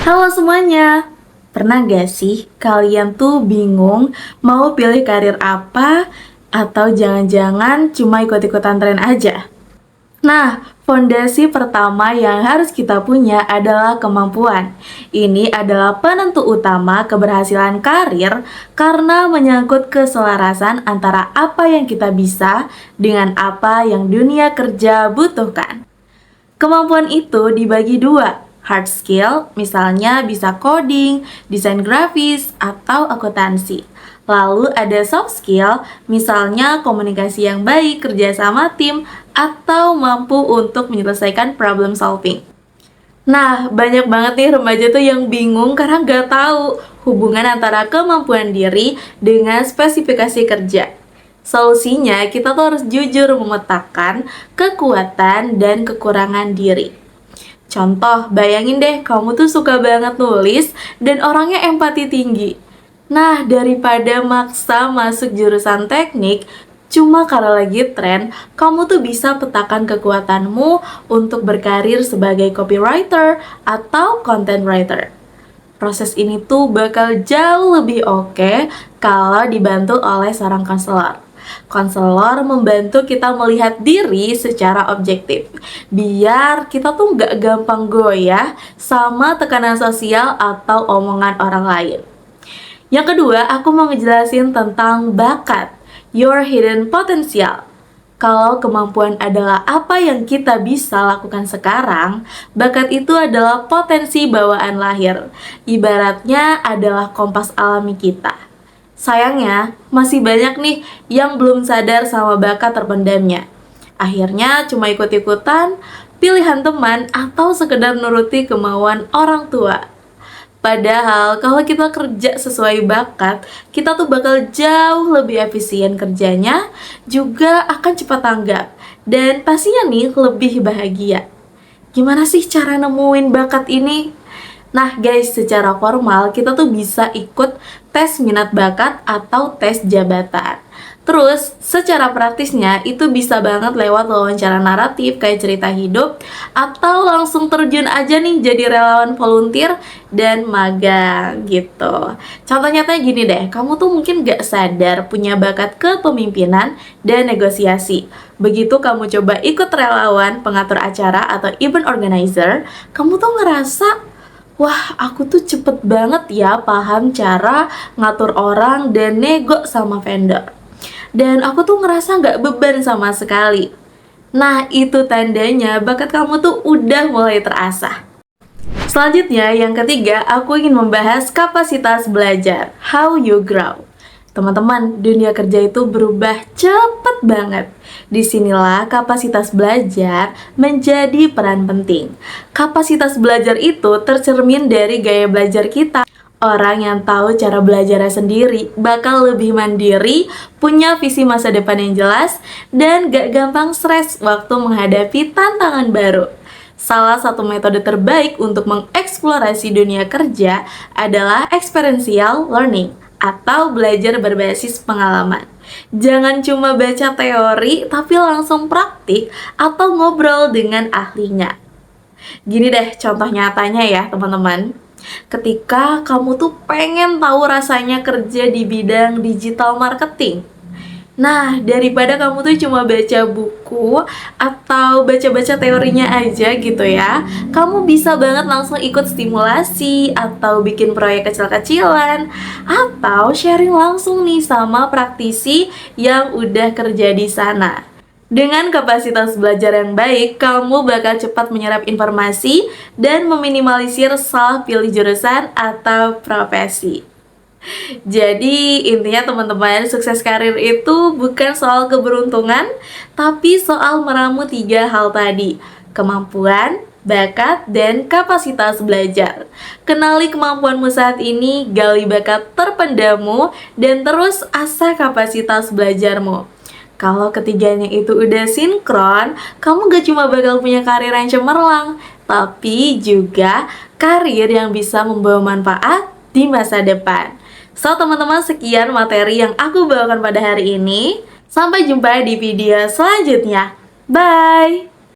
Halo semuanya, pernah gak sih kalian tuh bingung mau pilih karir apa atau jangan-jangan cuma ikut-ikutan tren aja? Nah, fondasi pertama yang harus kita punya adalah kemampuan. Ini adalah penentu utama keberhasilan karir karena menyangkut keselarasan antara apa yang kita bisa dengan apa yang dunia kerja butuhkan. Kemampuan itu dibagi dua, hard skill, misalnya bisa coding, desain grafis, atau akuntansi. Lalu ada soft skill, misalnya komunikasi yang baik, kerja sama tim, atau mampu untuk menyelesaikan problem solving. Nah, banyak banget nih remaja tuh yang bingung karena nggak tahu hubungan antara kemampuan diri dengan spesifikasi kerja. Solusinya, kita tuh harus jujur memetakan kekuatan dan kekurangan diri. Contoh, bayangin deh kamu tuh suka banget nulis dan orangnya empati tinggi. Nah, daripada maksa masuk jurusan teknik, cuma karena lagi tren, kamu tuh bisa petakan kekuatanmu untuk berkarir sebagai copywriter atau content writer. Proses ini tuh bakal jauh lebih oke kalau dibantu oleh seorang konselor. Konselor membantu kita melihat diri secara objektif, biar kita tuh nggak gampang goyah sama tekanan sosial atau omongan orang lain. Yang kedua, aku mau ngejelasin tentang bakat, your hidden potential. Kalau kemampuan adalah apa yang kita bisa lakukan sekarang, bakat itu adalah potensi bawaan lahir. Ibaratnya adalah kompas alami kita. Sayangnya, masih banyak nih yang belum sadar sama bakat terpendamnya. Akhirnya cuma ikut-ikutan, pilihan teman, atau sekedar nuruti kemauan orang tua. Padahal kalau kita kerja sesuai bakat, kita tuh bakal jauh lebih efisien kerjanya, juga akan cepat tanggap, dan pastinya nih lebih bahagia. Gimana sih cara nemuin bakat ini? Nah guys, secara formal kita tuh bisa ikut tes minat bakat atau tes jabatan. Terus, secara praktisnya itu bisa banget lewat wawancara naratif kayak cerita hidup, atau langsung terjun aja nih jadi relawan volunteer dan magang gitu. Contoh nyatanya gini deh, kamu tuh mungkin gak sadar punya bakat kepemimpinan dan negosiasi. Begitu kamu coba ikut relawan pengatur acara atau event organizer, kamu tuh ngerasa, wah, aku tuh cepet banget ya paham cara ngatur orang dan nego sama vendor. Dan aku tuh ngerasa nggak beban sama sekali. Nah, itu tandanya bakat kamu tuh udah mulai terasah. Selanjutnya, yang ketiga, aku ingin membahas kapasitas belajar, how you grow. Teman-teman, dunia kerja itu berubah cepet banget. Disinilah kapasitas belajar menjadi peran penting. Kapasitas belajar itu tercermin dari gaya belajar kita. Orang yang tahu cara belajarnya sendiri bakal lebih mandiri, punya visi masa depan yang jelas, dan gak gampang stres waktu menghadapi tantangan baru. Salah satu metode terbaik untuk mengeksplorasi dunia kerja adalah experiential learning atau belajar berbasis pengalaman. Jangan cuma baca teori, tapi langsung praktik atau ngobrol dengan ahlinya. Gini deh contoh nyatanya ya teman-teman. Ketika kamu tuh pengen tahu rasanya kerja di bidang digital marketing. Nah, daripada kamu tuh cuma baca buku atau baca-baca teorinya aja gitu ya, kamu bisa banget langsung ikut stimulasi atau bikin proyek kecil-kecilan atau sharing langsung nih sama praktisi yang udah kerja di sana. Dengan kapasitas belajar yang baik, kamu bakal cepat menyerap informasi dan meminimalisir salah pilih jurusan atau profesi. Jadi intinya teman-teman, sukses karir itu bukan soal keberuntungan, tapi soal meramu 3 hal tadi: kemampuan, bakat, dan kapasitas belajar. Kenali kemampuanmu saat ini, gali bakat terpendammu, dan terus asah kapasitas belajarmu. Kalau ketiganya itu udah sinkron, kamu gak cuma bakal punya karir yang cemerlang, tapi juga karir yang bisa membawa manfaat di masa depan. So teman-teman, sekian materi yang aku bawakan pada hari ini. Sampai jumpa di video selanjutnya. Bye!